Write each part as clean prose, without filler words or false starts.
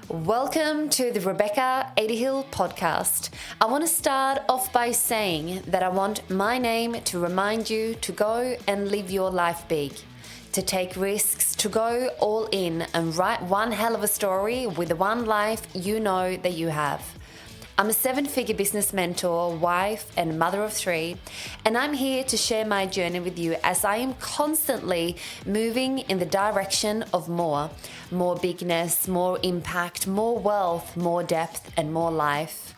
Welcome to the Rebecca Adehill Podcast. I want to start off by saying that I want my name to remind you to go and live your life big, to take risks, to go all in and write one hell of a story with the one life you know that you have. I'm a 7-figure business mentor, wife, and mother of 3, and I'm here to share my journey with you as I am constantly moving in the direction of more bigness, more impact, more wealth, more depth, and more life.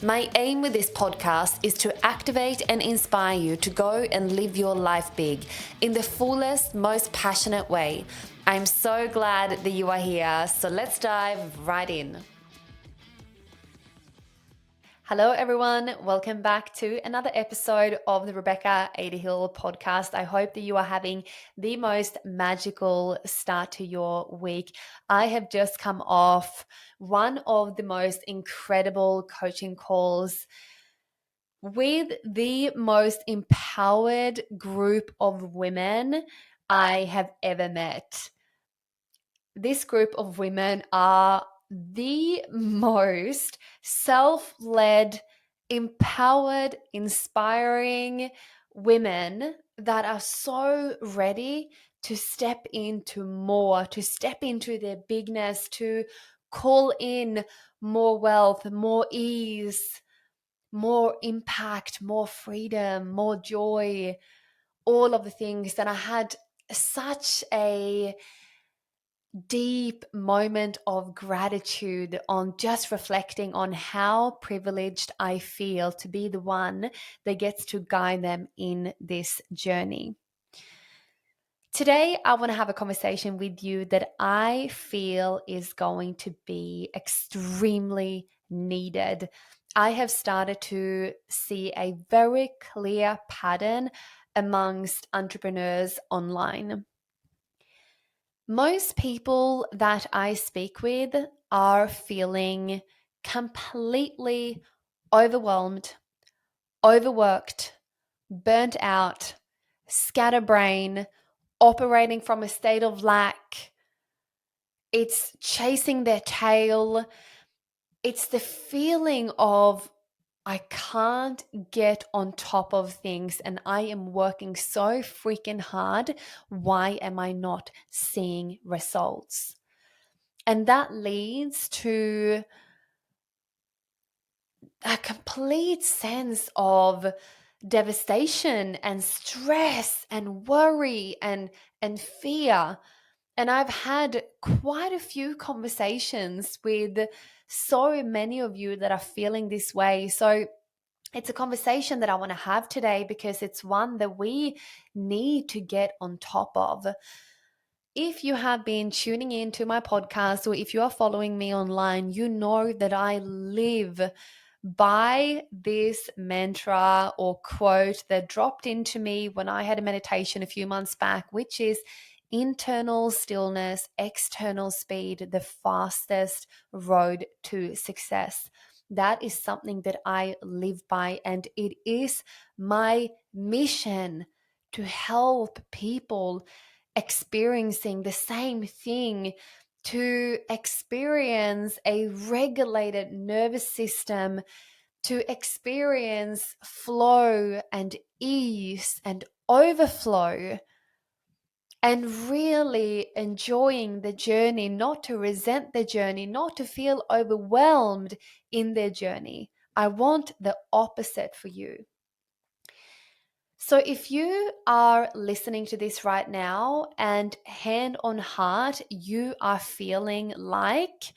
My aim with this podcast is to activate and inspire you to go and live your life big in the fullest, most passionate way. I'm so glad that you are here, so let's dive right in. Hello everyone, welcome back to another episode of the Rebecca Adehill Podcast. I hope that you are having the most magical start to your week. I have just come off one of the most incredible coaching calls with the most empowered group of women I have ever met. This group of women are the most self-led, empowered, inspiring women that are so ready to step into more, to step into their bigness, to call in more wealth, more ease, more impact, more freedom, more joy, all of the things. And I had such a deep moment of gratitude on just reflecting on how privileged I feel to be the one that gets to guide them in this journey. Today, I want to have a conversation with you that I feel is going to be extremely needed. I have started to see a very clear pattern amongst entrepreneurs online. Most people that I speak with are feeling completely overwhelmed, overworked, burnt out, scatterbrained, operating from a state of lack. It's chasing their tail. It's the feeling of I can't get on top of things and I am working so freaking hard. Why am I not seeing results? And that leads to a complete sense of devastation and stress and worry and fear. And I've had quite a few conversations with so many of you that are feeling this way. So it's a conversation that I want to have today because it's one that we need to get on top of. If you have been tuning in to my podcast or if you are following me online, you know that I live by this mantra or quote that dropped into me when I had a meditation a few months back, which is internal stillness, external speed, the fastest road to success. That is something that I live by, and it is my mission to help people experiencing the same thing, to experience a regulated nervous system, to experience flow and ease and overflow, and really enjoying the journey, not to resent the journey, not to feel overwhelmed in their journey. I want the opposite for you. So if you are listening to this right now and hand on heart, you are feeling like,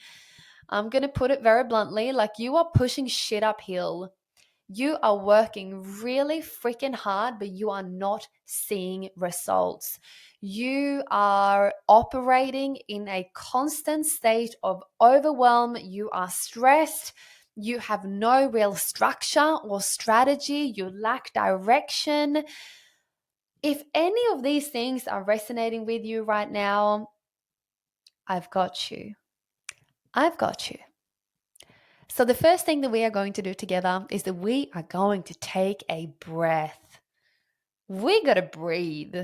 I'm going to put it very bluntly, like you are pushing shit uphill. You are working really freaking hard, but you are not seeing results. You are operating in a constant state of overwhelm. You are stressed. You have no real structure or strategy. You lack direction. If any of these things are resonating with you right now, I've got you. I've got you. So the first thing that we are going to do together is that we are going to take a breath. We got to breathe.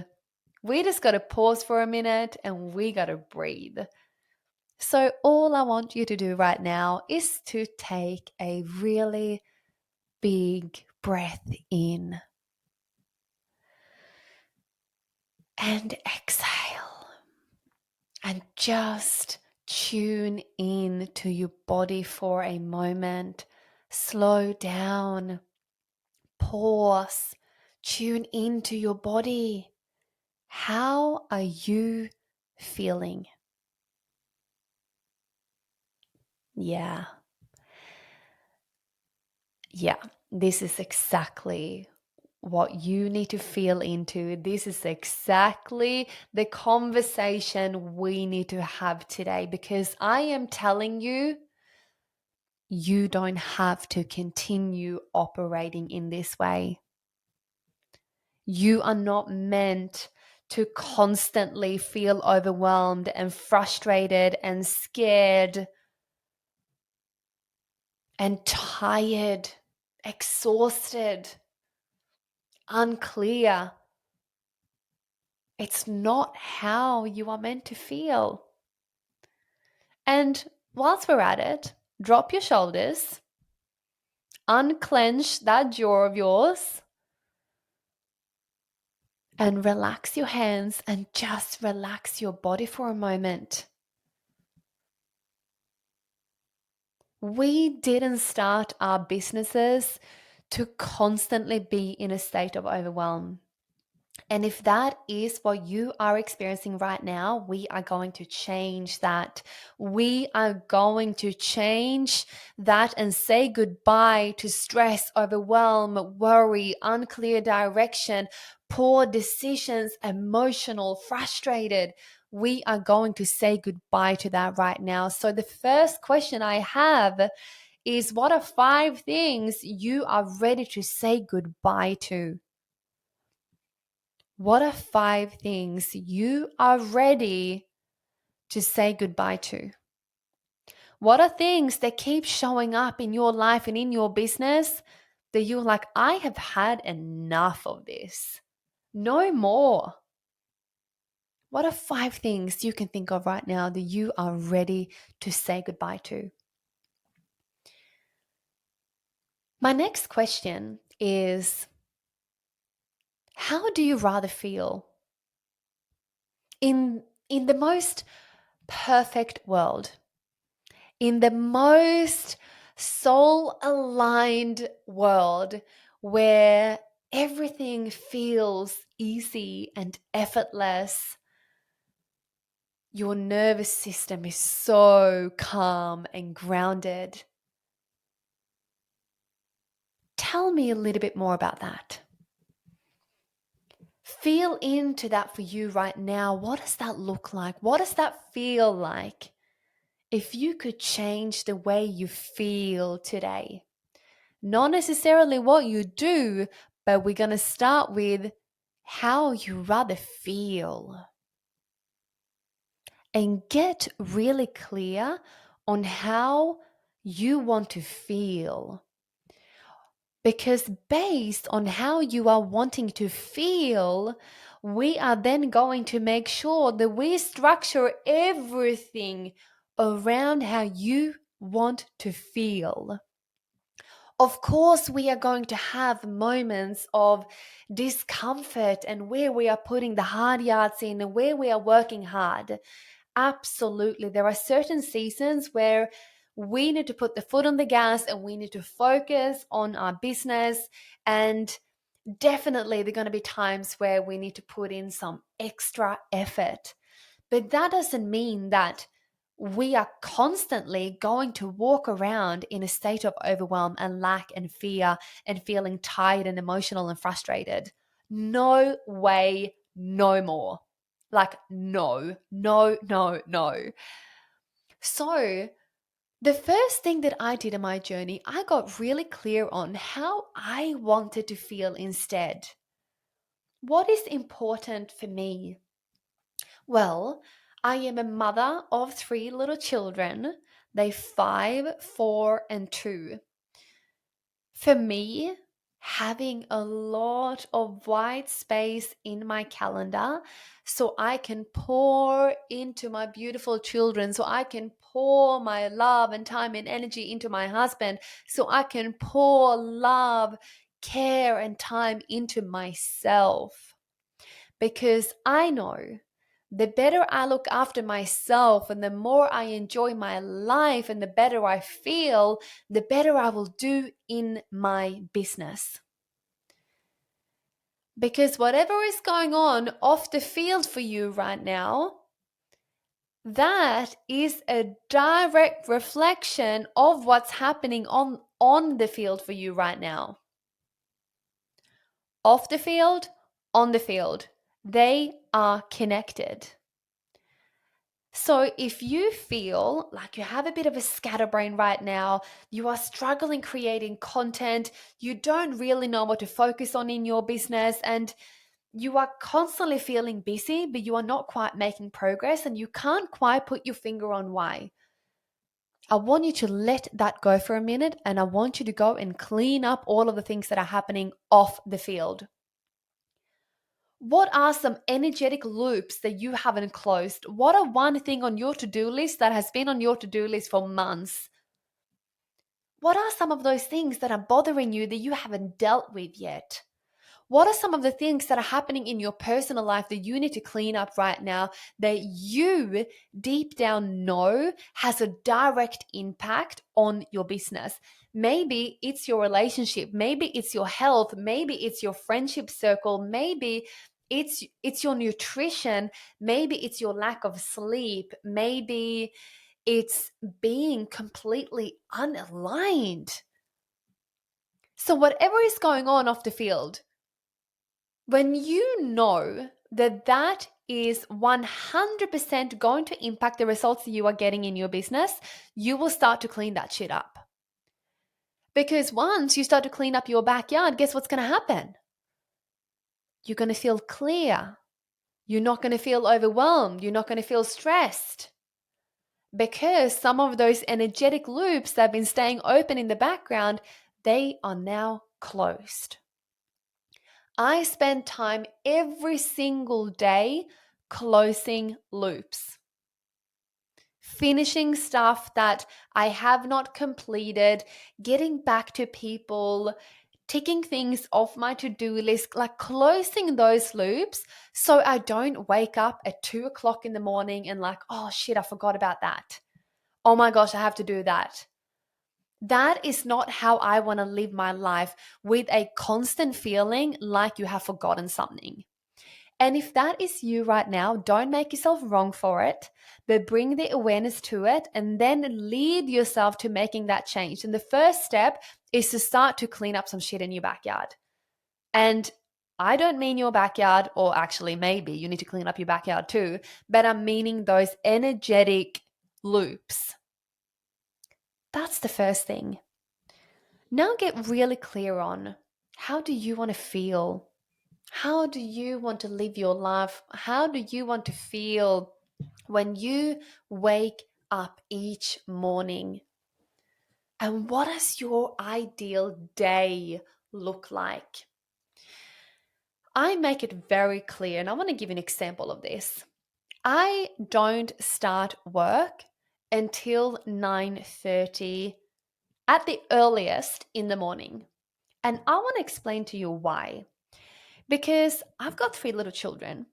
We just got to pause for a minute and we got to breathe. So, all I want you to do right now is to take a really big breath in and exhale, and just tune in to your body for a moment. Slow down, pause, tune into your body. How are you feeling? Yeah, yeah, this is exactly what you need to feel into. This is exactly the conversation we need to have today, because I am telling you, you don't have to continue operating in this way. You are not meant to constantly feel overwhelmed and frustrated and scared and tired, exhausted, unclear. It's not how you are meant to feel. And whilst we're at it, drop your shoulders, unclench that jaw of yours, and relax your hands and just relax your body for a moment. We didn't start our businesses to constantly be in a state of overwhelm. And if that is what you are experiencing right now, we are going to change that. We are going to change that and say goodbye to stress, overwhelm, worry, unclear direction, poor decisions, emotional, frustrated. We are going to say goodbye to that right now. So, the first question I have is, what are 5 things you are ready to say goodbye to? What are 5 things you are ready to say goodbye to? What are things that keep showing up in your life and in your business that you're like, I have had enough of this? No more. What are 5 things you can think of right now that you are ready to say goodbye to? My next question is, how do you rather feel? In the most perfect world, in the most soul aligned world where everything feels easy and effortless, your nervous system is so calm and grounded. Tell me a little bit more about that. Feel into that for you right now. What does that look like? What does that feel like? If you could change the way you feel today, not necessarily what you do, but we're going to start with how you rather feel. And get really clear on how you want to feel. Because based on how you are wanting to feel, we are then going to make sure that we structure everything around how you want to feel. Of course, we are going to have moments of discomfort and where we are putting the hard yards in and where we are working hard. Absolutely. There are certain seasons where we need to put the foot on the gas and we need to focus on our business. And definitely, there are going to be times where we need to put in some extra effort. But that doesn't mean that we are constantly going to walk around in a state of overwhelm and lack and fear and feeling tired and emotional and frustrated. No way, no more. Like, no, no, no, no. So, the first thing that I did in my journey, I got really clear on how I wanted to feel instead. What is important for me? Well, I am a mother of 3 little children. They 5, 4, and 2. For me, having a lot of white space in my calendar so I can pour into my beautiful children, so I can pour my love and time and energy into my husband, so I can pour love, care, and time into myself. Because I know the better I look after myself and the more I enjoy my life and the better I feel, the better I will do in my business. Because whatever is going on off the field for you right now, that is a direct reflection of what's happening on the field for you right now. Off the field, on the field, they are connected. So if you feel like you have a bit of a scatterbrain right now, you are struggling creating content, you don't really know what to focus on in your business, and you are constantly feeling busy, but you are not quite making progress and you can't quite put your finger on why, I want you to let that go for a minute and I want you to go and clean up all of the things that are happening off the field. What are some energetic loops that you haven't closed? What are one thing on your to-do list that has been on your to-do list for months? What are some of those things that are bothering you that you haven't dealt with yet? What are some of the things that are happening in your personal life that you need to clean up right now that you deep down know has a direct impact on your business? Maybe it's your relationship, maybe it's your health, maybe it's your friendship circle, maybe it's your nutrition, maybe it's your lack of sleep, maybe it's being completely unaligned. So whatever is going on off the field, when you know that that is 100% going to impact the results that you are getting in your business, you will start to clean that shit up. Because once you start to clean up your backyard, guess what's going to happen? You're going to feel clear. You're not going to feel overwhelmed. You're not going to feel stressed. Because some of those energetic loops that have been staying open in the background, they are now closed. I spend time every single day closing loops, finishing stuff that I have not completed, getting back to people, ticking things off my to-do list, like closing those loops so I don't wake up at 2 o'clock in the morning and like, oh shit, I forgot about that. Oh my gosh, I have to do that. That is not how I want to live my life, with a constant feeling like you have forgotten something. And if that is you right now, don't make yourself wrong for it, but bring the awareness to it and then lead yourself to making that change. And the first step is to start to clean up some shit in your backyard. And I don't mean your backyard, or actually maybe you need to clean up your backyard too, but I'm meaning those energetic loops. That's the first thing. Now get really clear on, how do you want to feel? How do you want to live your life? How do you want to feel when you wake up each morning? And what does your ideal day look like? I make it very clear, and I want to give an example of this. I don't start work until 9:30 at the earliest in the morning. And I want to explain to you why. Because I've got 3 little children,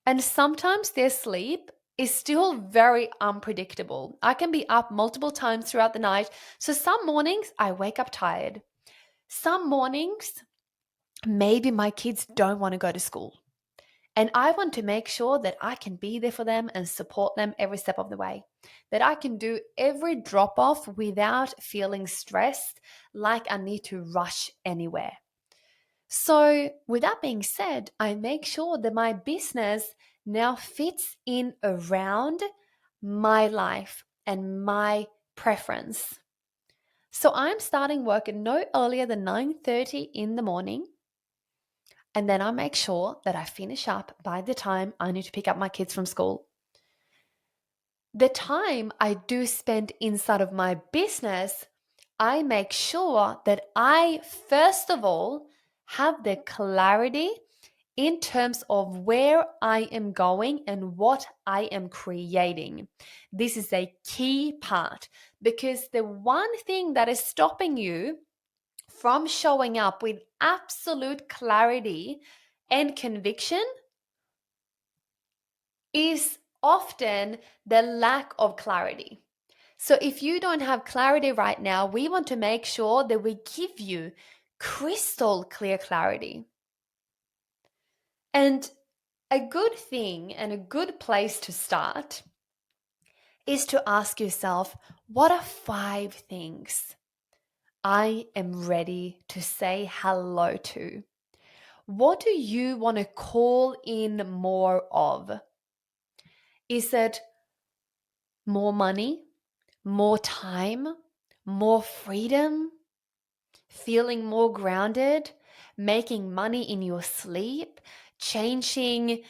and sometimes their sleep is still very unpredictable. I can be up multiple times throughout the night. So some mornings I wake up tired. Some mornings, maybe my kids don't want to go to school. And I want to make sure that I can be there for them and support them every step of the way. That I can do every drop off without feeling stressed, like I need to rush anywhere. So, with that being said, I make sure that my business now fits in around my life and my preference. So, I'm starting work at no earlier than 9:30 in the morning. And then I make sure that I finish up by the time I need to pick up my kids from school. The time I do spend inside of my business, I make sure that I, first of all, have the clarity in terms of where I am going and what I am creating. This is a key part because the one thing that is stopping you from showing up with absolute clarity and conviction is often the lack of clarity. So if you don't have clarity right now, we want to make sure that we give you crystal clear clarity. And a good thing and a good place to start is to ask yourself, what are 5 things I am ready to say hello to? What do you want to call in more of? Is it more money, more time, more freedom, feeling more grounded, making money in your sleep, changing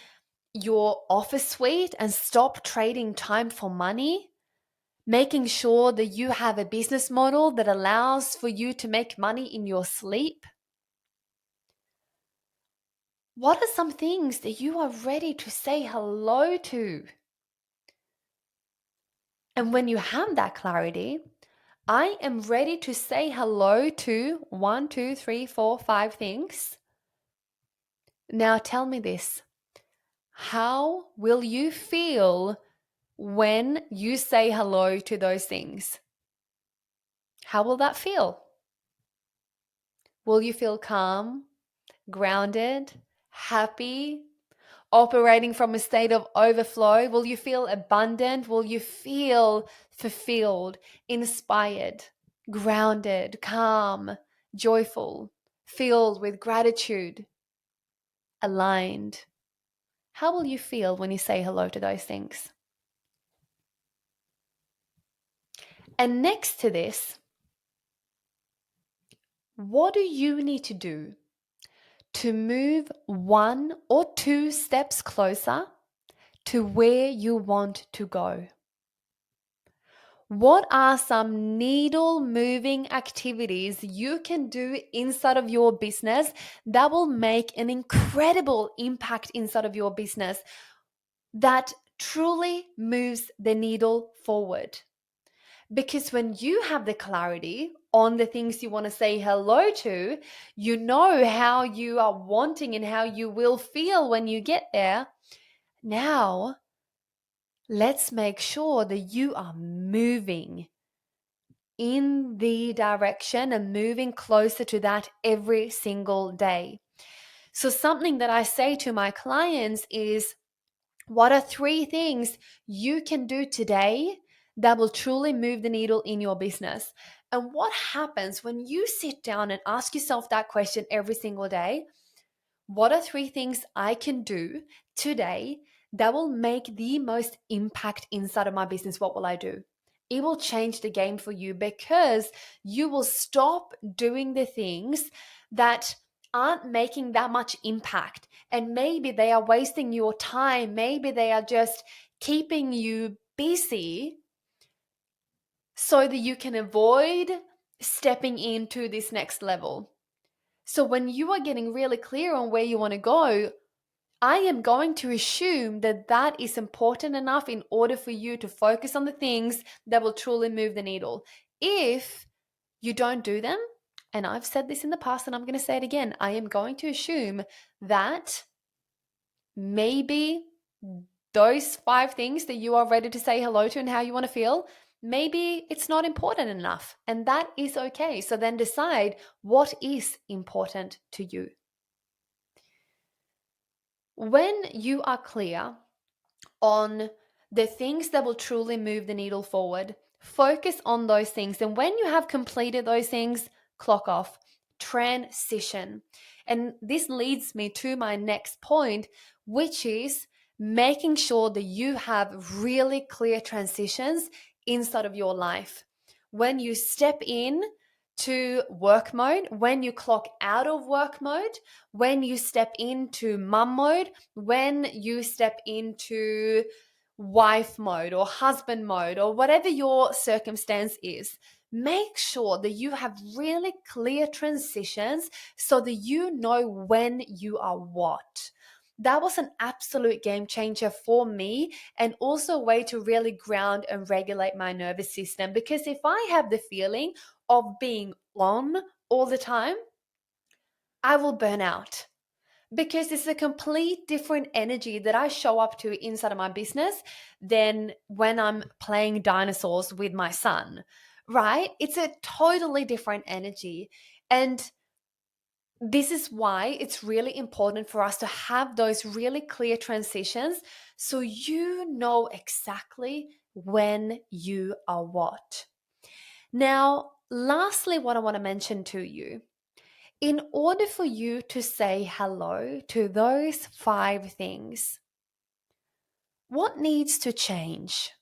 your office suite and stop trading time for money, making sure that you have a business model that allows for you to make money in your sleep? What are some things that you are ready to say hello to? And when you have that clarity, I am ready to say hello to 1, 2, 3, 4, 5 things. Now tell me this. How will you feel when you say hello to those things? How will that feel? Will you feel calm, grounded, happy, operating from a state of overflow? Will you feel abundant? Will you feel fulfilled, inspired, grounded, calm, joyful, filled with gratitude, aligned? How will you feel when you say hello to those things? And next to this, what do you need to do to move 1 or 2 steps closer to where you want to go? What are some needle moving activities you can do inside of your business that will make an incredible impact inside of your business that truly moves the needle forward? Because when you have the clarity on the things you want to say hello to, you know how you are wanting and how you will feel when you get there. Now, let's make sure that you are moving in the direction and moving closer to that every single day. So, something that I say to my clients is, what are 3 things you can do today that will truly move the needle in your business? And what happens when you sit down and ask yourself that question every single day? What are 3 things I can do today that will make the most impact inside of my business? What will I do? It will change the game for you because you will stop doing the things that aren't making that much impact. And maybe they are wasting your time. Maybe they are just keeping you busy so that you can avoid stepping into this next level. So when you are getting really clear on where you want to go, I am going to assume that that is important enough in order for you to focus on the things that will truly move the needle. If you don't do them, and I've said this in the past and I'm going to say it again, I am going to assume that maybe those 5 things that you are ready to say hello to and how you want to feel, maybe it's not important enough. And that is okay. So then decide what is important to you. When you are clear on the things that will truly move the needle forward, focus on those things. And when you have completed those things, clock off, transition. And this leads me to my next point, which is making sure that you have really clear transitions inside of your life. When you step in to work mode, when you clock out of work mode, when you step into mum mode, when you step into wife mode or husband mode or whatever your circumstance is, make sure that you have really clear transitions so that you know when you are what. That was an absolute game changer for me, and also a way to really ground and regulate my nervous system. Because if I have the feeling of being on all the time, I will burn out, because it's a complete different energy that I show up to inside of my business than when I'm playing dinosaurs with my son, right? It's a totally different energy. And this is why it's really important for us to have those really clear transitions so you know exactly when you are what. Now, lastly, what I want to mention to you, in order for you to say hello to those 5 things, what needs to change?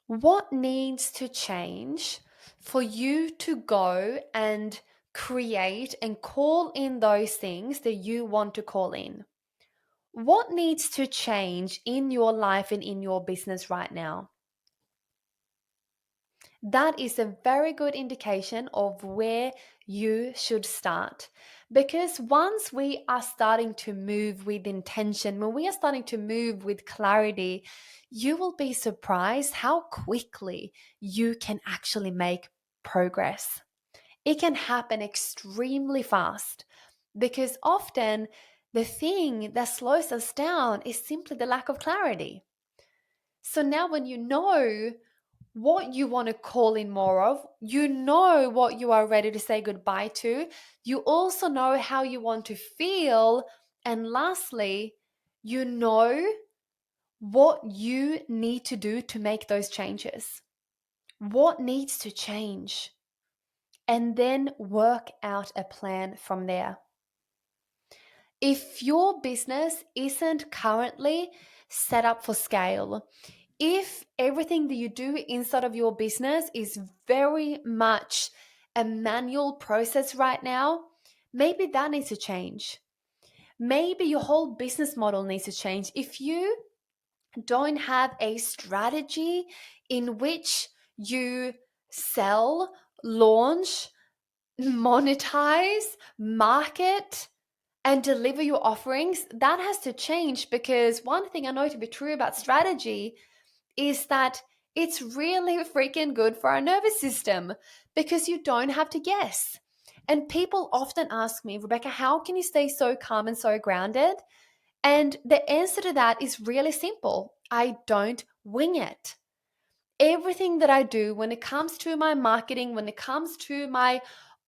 What needs to change for you to go and create and call in those things that you want to call in? What needs to change in your life and in your business right now? That is a very good indication of where you should start. Because once we are starting to move with intention, when we are starting to move with clarity, you will be surprised how quickly you can actually make progress. It can happen extremely fast, because often the thing that slows us down is simply the lack of clarity. So now, when you know what you want to call in more of, you know what you are ready to say goodbye to, you also know how you want to feel, and lastly, you know what you need to do to make those changes. What needs to change? And then work out a plan from there. If your business isn't currently set up for scale, if everything that you do inside of your business is very much a manual process right now, maybe that needs to change. Maybe your whole business model needs to change. If you don't have a strategy in which you sell, launch, monetize, market, and deliver your offerings, that has to change. Because one thing I know to be true about strategy is that it's really freaking good for our nervous system, because you don't have to guess. And people often ask me, Rebecca, how can you stay so calm and so grounded? And the answer to that is really simple. I don't wing it. Everything that I do when it comes to my marketing, when it comes to my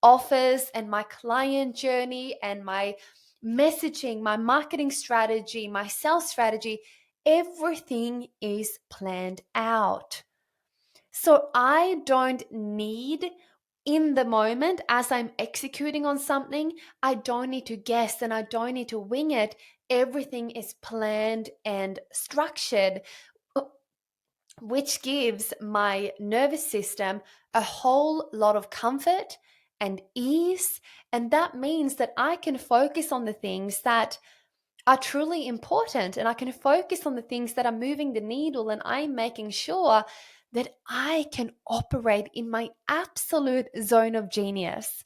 office and my client journey and my messaging, my marketing strategy, my sales strategy, everything is planned out. So I don't need, in the moment as I'm executing on something, I don't need to guess and I don't need to wing it. Everything is planned and structured, which gives my nervous system a whole lot of comfort and ease. And that means that I can focus on the things that are truly important, and I can focus on the things that are moving the needle, and I'm making sure that I can operate in my absolute zone of genius.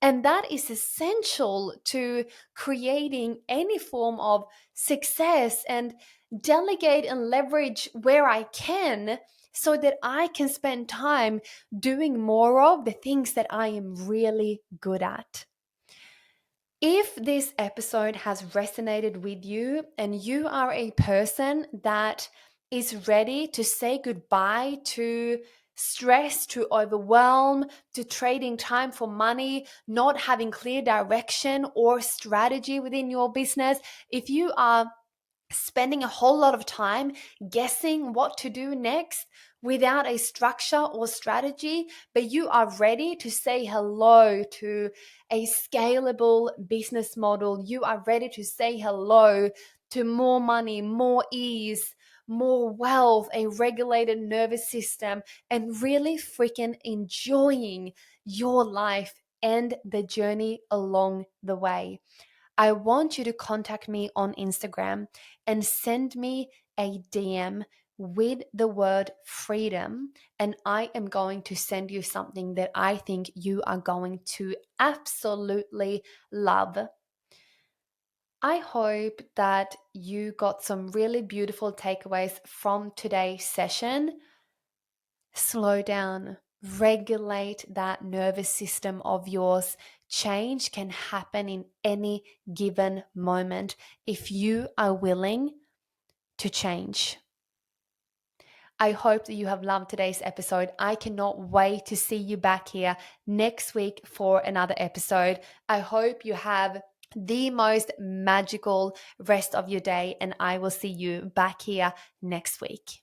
And that is essential to creating any form of success, and delegate and leverage where I can, so that I can spend time doing more of the things that I am really good at. If this episode has resonated with you and you are a person that is ready to say goodbye to stress, to overwhelm, to trading time for money, not having clear direction or strategy within your business, if you are spending a whole lot of time guessing what to do next without a structure or strategy, but you are ready to say hello to a scalable business model, you are ready to say hello to more money, more ease, more wealth, a regulated nervous system, and really freaking enjoying your life and the journey along the way, I want you to contact me on Instagram and send me a DM with the word freedom, and I am going to send you something that I think you are going to absolutely love. I hope that you got some really beautiful takeaways from today's session. Slow down, regulate that nervous system of yours. Change can happen in any given moment if you are willing to change. I hope that you have loved today's episode. I cannot wait to see you back here next week for another episode. I hope you have the most magical rest of your day, and I will see you back here next week.